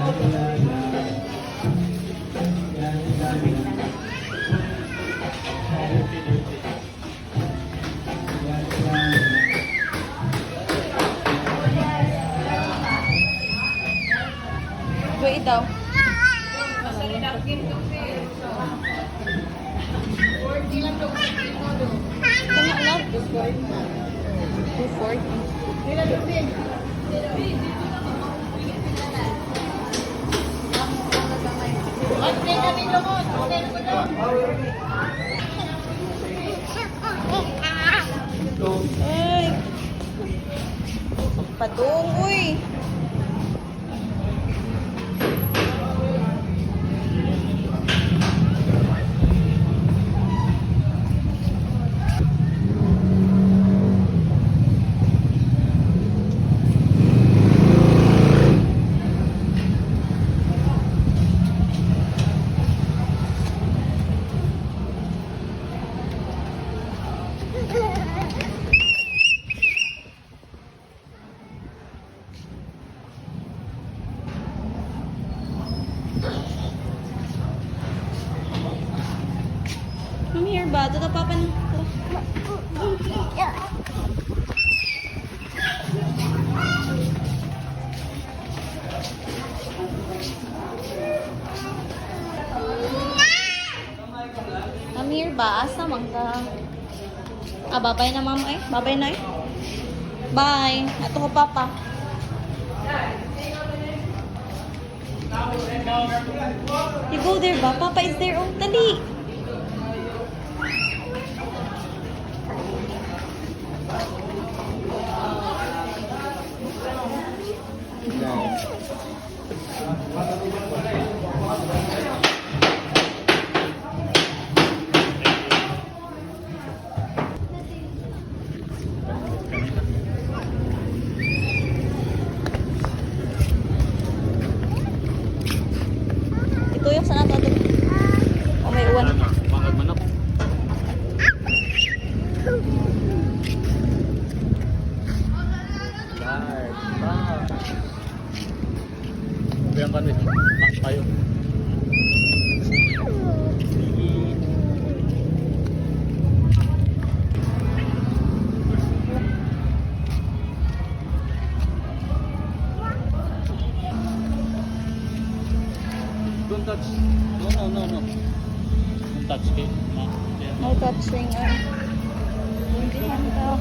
Wait daw. Kung alam? 240. Ay! Padung, uy! Come here ba? Ito na papa na. Come here ba? Asa man ka? Ah, babay na mama eh. Babay na eh. Bye. Ato ko papa. You go there ba? Papa is there. Oh, dali. Ituyok sa nato ito. O may uwan. Bakit manok? Bilang kan wis. Tayo. Don't touch. No. Don't touch it. No touching. Hindi man daw.